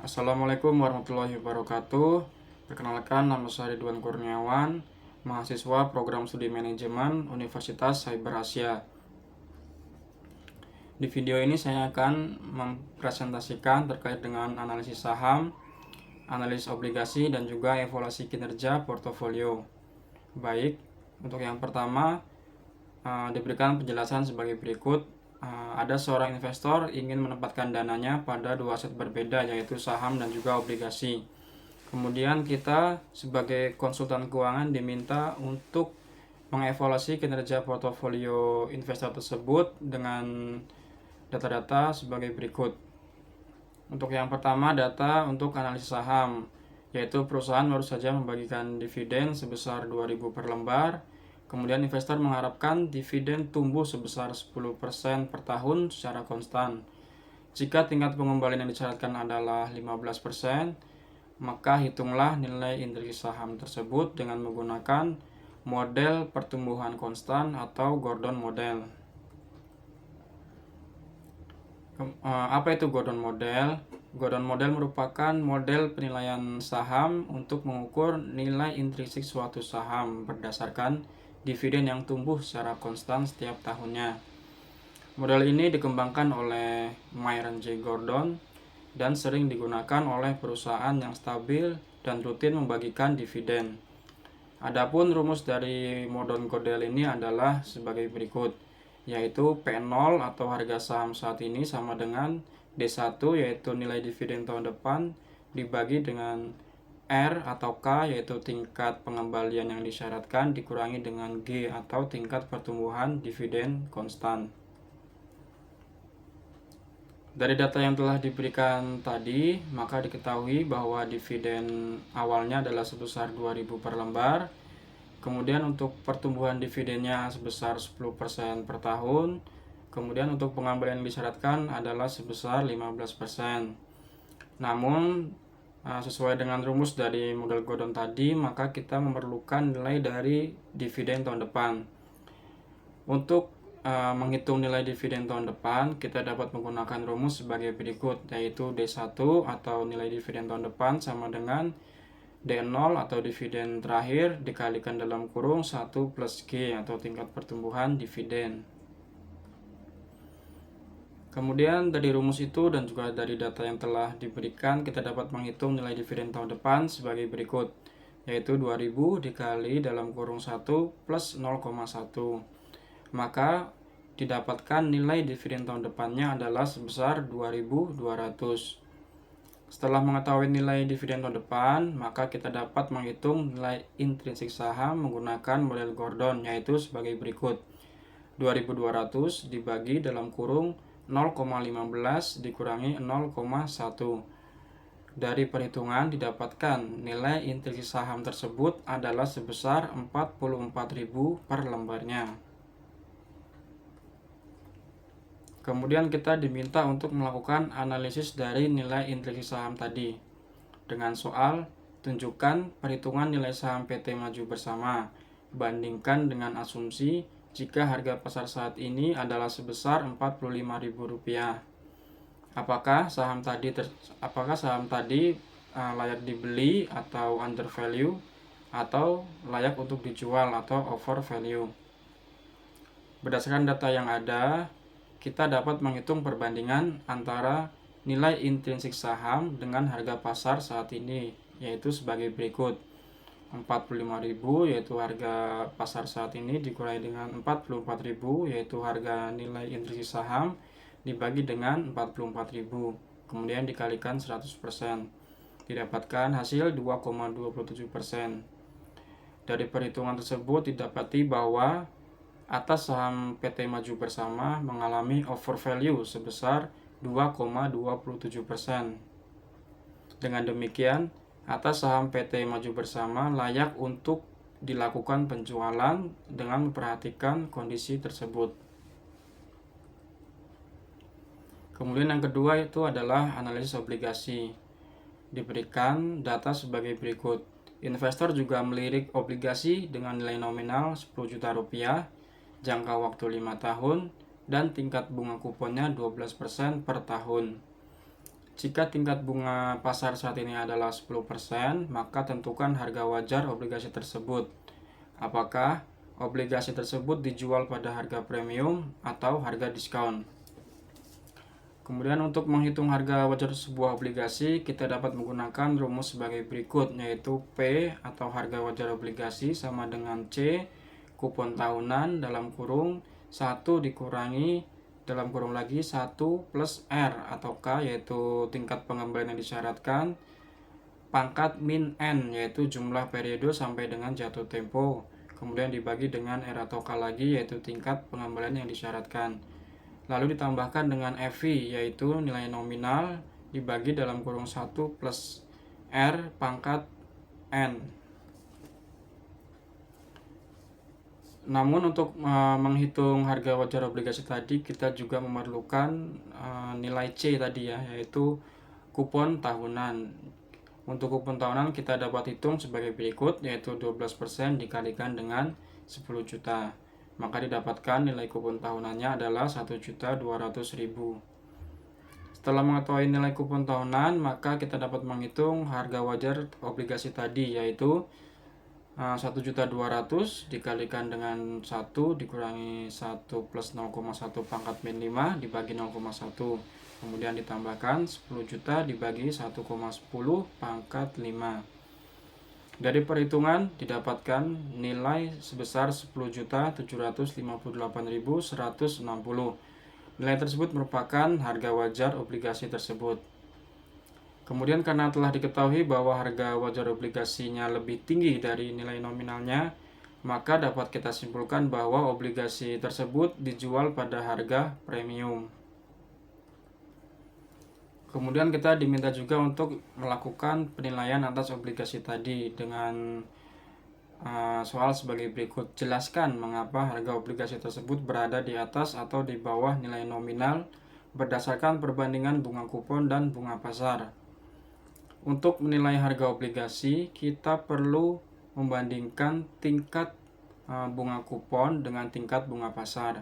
Assalamualaikum warahmatullahi wabarakatuh. Perkenalkan, nama saya Ridwan Kurniawan, mahasiswa program studi manajemen Universitas Cyber Asia. Di video ini saya akan mempresentasikan terkait dengan analisis saham, analisis obligasi, dan juga evaluasi kinerja portofolio. Baik, untuk yang pertama diberikan penjelasan sebagai berikut. Ada seorang investor ingin menempatkan dananya pada dua aset berbeda, yaitu saham dan juga obligasi. Kemudian kita sebagai konsultan keuangan diminta untuk mengevaluasi kinerja portofolio investor tersebut dengan data-data sebagai berikut. Untuk yang pertama, data untuk analisis saham, yaitu perusahaan baru saja membagikan dividen sebesar 2.000 per lembar. Kemudian investor mengharapkan dividen tumbuh sebesar 10% per tahun secara konstan. Jika tingkat pengembalian yang disyaratkan adalah 15%, maka hitunglah nilai intrinsik saham tersebut dengan menggunakan model pertumbuhan konstan atau Gordon Model. Apa itu Gordon Model? Gordon Model merupakan model penilaian saham untuk mengukur nilai intrinsik suatu saham berdasarkan dividen yang tumbuh secara konstan setiap tahunnya. Model ini dikembangkan oleh Myron J. Gordon dan sering digunakan oleh perusahaan yang stabil dan rutin membagikan dividen. Adapun rumus dari model Gordon ini adalah sebagai berikut, yaitu P0 atau harga saham saat ini sama dengan D1 yaitu nilai dividen tahun depan dibagi dengan R atau K yaitu tingkat pengembalian yang disyaratkan dikurangi dengan G atau tingkat pertumbuhan dividen konstan. Dari data yang telah diberikan tadi, maka diketahui bahwa dividen awalnya adalah sebesar 2.000 per lembar. Kemudian untuk pertumbuhan dividennya sebesar 10% per tahun. Kemudian untuk pengembalian yang disyaratkan adalah sebesar 15%. Namun sesuai dengan rumus dari model Gordon tadi, maka kita memerlukan nilai dari dividen tahun depan. Untuk menghitung nilai dividen tahun depan, kita dapat menggunakan rumus sebagai berikut, yaitu D1 atau nilai dividen tahun depan sama dengan D0 atau dividen terakhir dikalikan dalam kurung 1 plus G atau tingkat pertumbuhan dividen. Kemudian dari rumus itu dan juga dari data yang telah diberikan, kita dapat menghitung nilai dividen tahun depan sebagai berikut, yaitu 2000 dikali dalam kurung 1 plus 0,1. Maka didapatkan nilai dividen tahun depannya adalah sebesar 2200. Setelah mengetahui nilai dividen tahun depan, maka kita dapat menghitung nilai intrinsik saham menggunakan model Gordon, yaitu sebagai berikut. 2200 dibagi dalam kurung 0,15 dikurangi 0,1. Dari perhitungan didapatkan nilai intrinsik saham tersebut adalah sebesar 44.000 per lembarnya. Kemudian kita diminta untuk melakukan analisis dari nilai intrinsik saham tadi. Dengan soal, tunjukkan perhitungan nilai saham PT Maju Bersama, bandingkan dengan asumsi jika harga pasar saat ini adalah sebesar Rp45.000. Apakah saham tadi layak dibeli atau under value atau layak untuk dijual atau over value? Berdasarkan data yang ada, kita dapat menghitung perbandingan antara nilai intrinsik saham dengan harga pasar saat ini, yaitu sebagai berikut. 45.000 yaitu harga pasar saat ini dikurangi dengan 44.000 yaitu harga nilai intrinsik saham dibagi dengan 44.000, kemudian dikalikan 100%. Didapatkan hasil 2,27%. Dari perhitungan tersebut didapati bahwa atas saham PT Maju Bersama mengalami overvalue sebesar 2,27%. Dengan demikian, atas saham PT Maju Bersama layak untuk dilakukan penjualan dengan memperhatikan kondisi tersebut. Kemudian yang kedua itu adalah analisis obligasi. Diberikan data sebagai berikut. Investor juga melirik obligasi dengan nilai nominal 10 juta rupiah, jangka waktu 5 tahun, dan tingkat bunga kuponnya 12% per tahun. Jika tingkat bunga pasar saat ini adalah 10%, maka tentukan harga wajar obligasi tersebut. Apakah obligasi tersebut dijual pada harga premium atau harga diskon? Kemudian untuk menghitung harga wajar sebuah obligasi, kita dapat menggunakan rumus sebagai berikut, yaitu P atau harga wajar obligasi sama dengan C, kupon tahunan dalam kurung 1 dikurangi dalam kurung lagi 1 plus R atau K, yaitu tingkat pengembalian yang disyaratkan, pangkat min N, yaitu jumlah periode sampai dengan jatuh tempo, kemudian dibagi dengan R atau K lagi, yaitu tingkat pengembalian yang disyaratkan. Lalu ditambahkan dengan FV, yaitu nilai nominal dibagi dalam kurung 1 plus R pangkat N. Namun untuk menghitung harga wajar obligasi tadi, kita juga memerlukan nilai C tadi ya, yaitu kupon tahunan. Untuk kupon tahunan kita dapat hitung sebagai berikut, yaitu 12% dikalikan dengan 10 juta. Maka didapatkan nilai kupon tahunannya adalah 1.200.000. Setelah mengetahui nilai kupon tahunan, maka kita dapat menghitung harga wajar obligasi tadi, yaitu 1.200.000 dikalikan dengan 1 dikurangi 1 plus 0,1 pangkat min 5 dibagi 0,1. Kemudian ditambahkan 10 juta dibagi 1,10 pangkat 5. Dari perhitungan didapatkan nilai sebesar 10.758.160. Nilai tersebut merupakan harga wajar obligasi tersebut. Kemudian karena telah diketahui bahwa harga wajar obligasinya lebih tinggi dari nilai nominalnya, maka dapat kita simpulkan bahwa obligasi tersebut dijual pada harga premium. Kemudian kita diminta juga untuk melakukan penilaian atas obligasi tadi dengan soal sebagai berikut. Jelaskan mengapa harga obligasi tersebut berada di atas atau di bawah nilai nominal berdasarkan perbandingan bunga kupon dan bunga pasar. Untuk menilai harga obligasi, kita perlu membandingkan tingkat bunga kupon dengan tingkat bunga pasar.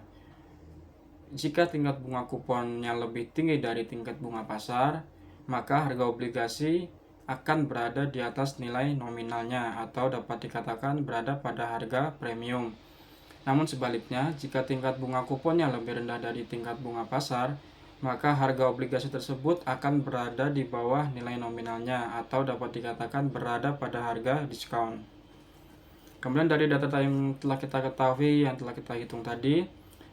Jika tingkat bunga kuponnya lebih tinggi dari tingkat bunga pasar, maka harga obligasi akan berada di atas nilai nominalnya atau dapat dikatakan berada pada harga premium. Namun sebaliknya, jika tingkat bunga kuponnya lebih rendah dari tingkat bunga pasar, maka harga obligasi tersebut akan berada di bawah nilai nominalnya atau dapat dikatakan berada pada harga diskon. Kemudian dari data yang telah kita ketahui, yang telah kita hitung tadi,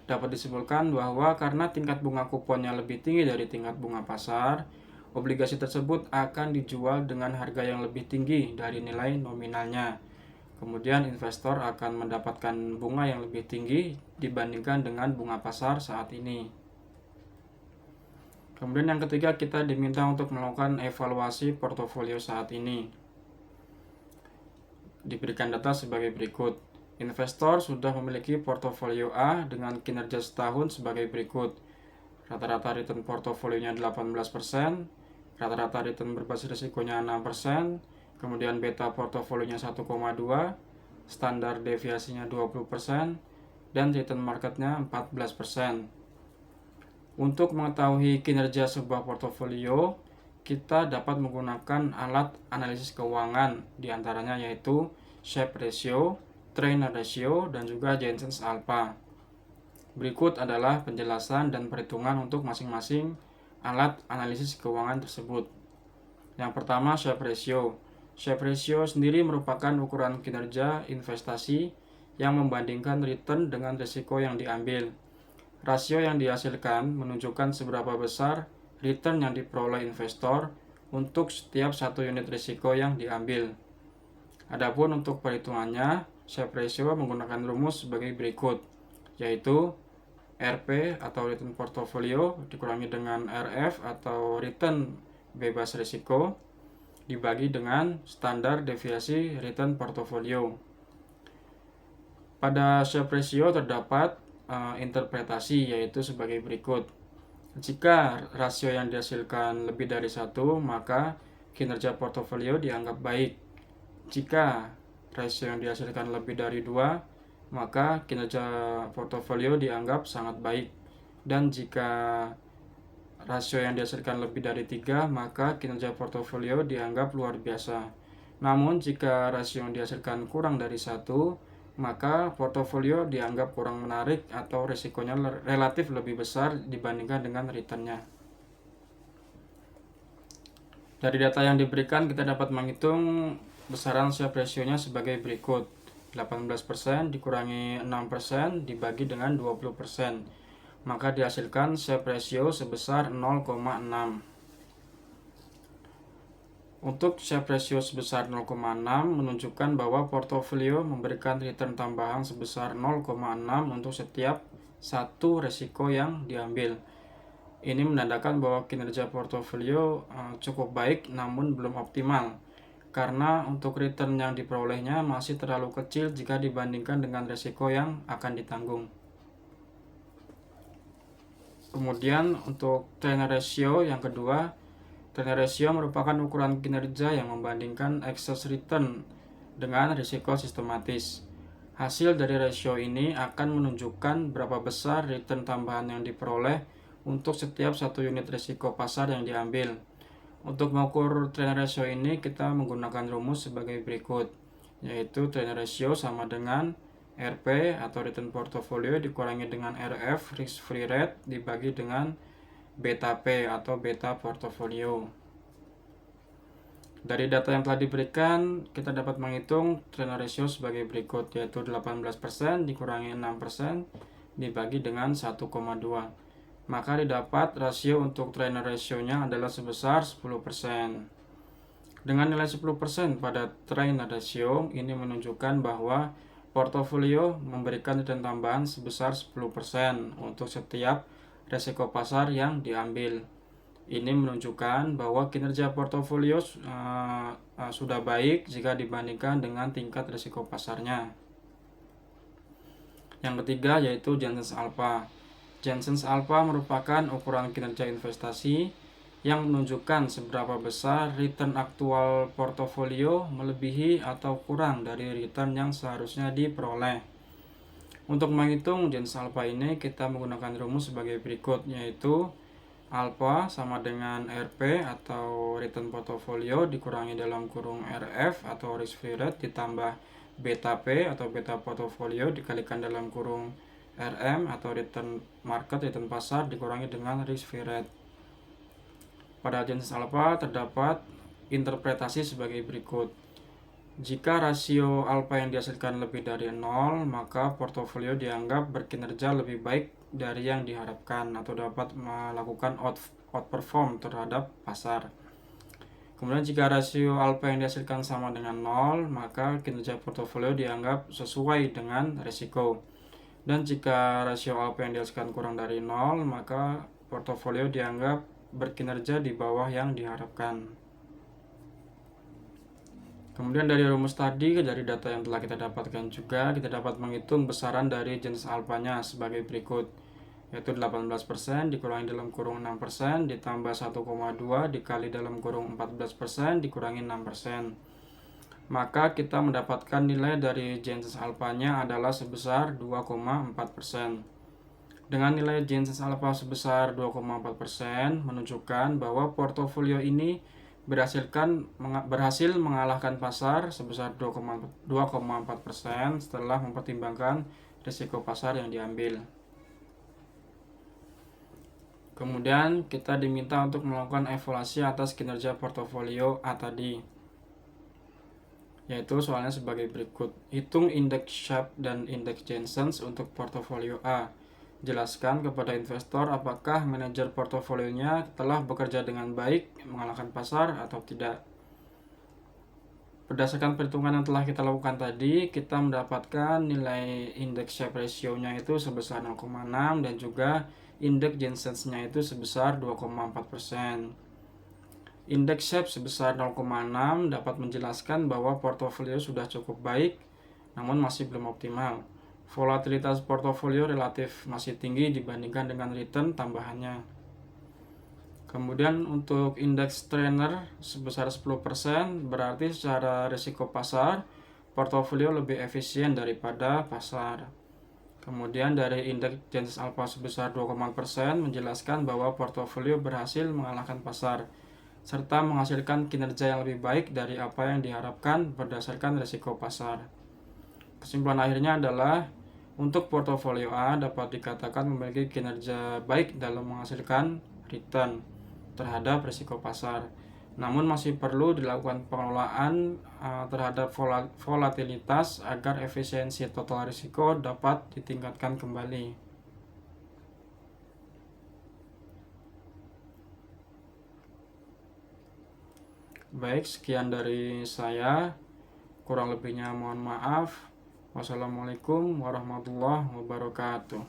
dapat disimpulkan bahwa karena tingkat bunga kuponnya lebih tinggi dari tingkat bunga pasar, obligasi tersebut akan dijual dengan harga yang lebih tinggi dari nilai nominalnya. Kemudian investor akan mendapatkan bunga yang lebih tinggi dibandingkan dengan bunga pasar saat ini. Kemudian yang ketiga, kita diminta untuk melakukan evaluasi portofolio saat ini. Diberikan data sebagai berikut. Investor sudah memiliki portofolio A dengan kinerja setahun sebagai berikut. Rata-rata return portofolionya 18%, rata-rata return berbasis risikonya 6%, kemudian beta portofolionya 1,2, standar deviasinya 20%, dan return marketnya 14%. Untuk mengetahui kinerja sebuah portofolio, kita dapat menggunakan alat analisis keuangan, diantaranya yaitu Sharpe ratio, Trainer ratio, dan juga Jensen's alpha. Berikut adalah penjelasan dan perhitungan untuk masing-masing alat analisis keuangan tersebut. Yang pertama, Sharpe ratio. Sharpe ratio sendiri merupakan ukuran kinerja investasi yang membandingkan return dengan risiko yang diambil. Rasio yang dihasilkan menunjukkan seberapa besar return yang diperoleh investor untuk setiap satu unit risiko yang diambil. Adapun untuk perhitungannya, Sharpe ratio menggunakan rumus sebagai berikut, yaitu RP atau return portfolio dikurangi dengan RF atau return bebas risiko dibagi dengan standar deviasi return portfolio. Pada Sharpe ratio terdapat interpretasi, yaitu sebagai berikut. Jika rasio yang dihasilkan lebih dari 1, maka kinerja portofolio dianggap baik. Jika rasio yang dihasilkan lebih dari 2, maka kinerja portofolio dianggap sangat baik. Dan jika rasio yang dihasilkan lebih dari 3, maka kinerja portofolio dianggap luar biasa. Namun jika rasio yang dihasilkan kurang dari 1, maka portofolio dianggap kurang menarik atau risikonya relatif lebih besar dibandingkan dengan returnnya. Dari data yang diberikan, kita dapat menghitung besaran Sharpe ratio-nya sebagai berikut. 18% dikurangi 6% dibagi dengan 20%. Maka dihasilkan Sharpe ratio sebesar 0,6. Untuk Sharpe ratio sebesar 0,6 menunjukkan bahwa portofolio memberikan return tambahan sebesar 0,6 untuk setiap satu risiko yang diambil. Ini menandakan bahwa kinerja portofolio cukup baik namun belum optimal, karena untuk return yang diperolehnya masih terlalu kecil jika dibandingkan dengan risiko yang akan ditanggung. Kemudian untuk trainer ratio yang kedua, trainer ratio merupakan ukuran kinerja yang membandingkan excess return dengan risiko sistematis. Hasil dari rasio ini akan menunjukkan berapa besar return tambahan yang diperoleh untuk setiap satu unit risiko pasar yang diambil. Untuk mengukur trainer ratio ini, kita menggunakan rumus sebagai berikut, yaitu trainer ratio sama dengan RP atau return portfolio dikurangi dengan RF risk free rate dibagi dengan beta P atau beta portfolio. Dari data yang telah diberikan, kita dapat menghitung trainer ratio sebagai berikut, yaitu 18% dikurangi 6% dibagi dengan 1,2. Maka didapat rasio untuk trainer ratio-nya adalah sebesar 10%. Dengan nilai 10% pada trainer ratio, ini menunjukkan bahwa portofolio memberikan return tambahan sebesar 10% untuk setiap risiko pasar yang diambil. Ini menunjukkan bahwa kinerja portofolio sudah baik jika dibandingkan dengan tingkat risiko pasarnya. Yang ketiga yaitu Janssens Alpha. Janssens Alpha merupakan ukuran kinerja investasi yang menunjukkan seberapa besar return aktual portofolio melebihi atau kurang dari return yang seharusnya diperoleh. Untuk menghitung Janssens Alpha ini, kita menggunakan rumus sebagai berikut, yaitu alpha sama dengan RP atau return portfolio dikurangi dalam kurung RF atau risk free rate ditambah beta P atau beta portfolio dikalikan dalam kurung RM atau return market, return pasar dikurangi dengan risk free rate. Pada Janssens Alpha terdapat interpretasi sebagai berikut. Jika rasio alpha yang dihasilkan lebih dari 0, maka portofolio dianggap berkinerja lebih baik dari yang diharapkan atau dapat melakukan outperform terhadap pasar. Kemudian jika rasio alpha yang dihasilkan sama dengan 0, maka kinerja portofolio dianggap sesuai dengan risiko. Dan jika rasio alpha yang dihasilkan kurang dari 0, maka portofolio dianggap berkinerja di bawah yang diharapkan. Kemudian dari rumus tadi, dari data yang telah kita dapatkan juga, kita dapat menghitung besaran dari Janssens alpha-nya sebagai berikut, yaitu 18% dikurangi dalam kurung 6% ditambah 1,2 dikali dalam kurung 14% dikurangi 6%. Maka kita mendapatkan nilai dari Janssens alpha-nya adalah sebesar 2,4%. Dengan nilai Janssens alpha sebesar 2,4% menunjukkan bahwa portofolio ini berhasil mengalahkan pasar sebesar 2,4% setelah mempertimbangkan risiko pasar yang diambil. Kemudian kita diminta untuk melakukan evaluasi atas kinerja portofolio A tadi, yaitu soalnya sebagai berikut. Hitung indeks Sharpe dan indeks Janssens untuk portofolio A. Jelaskan kepada investor apakah manajer portofolionya telah bekerja dengan baik, mengalahkan pasar atau tidak. Berdasarkan perhitungan yang telah kita lakukan tadi, kita mendapatkan nilai indeks Sharpe ratio-nya itu sebesar 0,6 dan juga indeks Janssens-nya itu sebesar 2,4%. Indeks Sharpe sebesar 0,6 dapat menjelaskan bahwa portofolio sudah cukup baik, namun masih belum optimal. Volatilitas portofolio relatif masih tinggi dibandingkan dengan return tambahannya. Kemudian untuk indeks trainer sebesar 10% berarti secara risiko pasar portofolio lebih efisien daripada pasar. Kemudian dari indeks Janus Alpha sebesar 2,4% menjelaskan bahwa portofolio berhasil mengalahkan pasar serta menghasilkan kinerja yang lebih baik dari apa yang diharapkan berdasarkan risiko pasar. Kesimpulan akhirnya adalah untuk portofolio A dapat dikatakan memiliki kinerja baik dalam menghasilkan return terhadap risiko pasar. Namun masih perlu dilakukan pengelolaan terhadap volatilitas agar efisiensi total risiko dapat ditingkatkan kembali. Baik, sekian dari saya. Kurang lebihnya mohon maaf. Wassalamualaikum warahmatullahi wabarakatuh.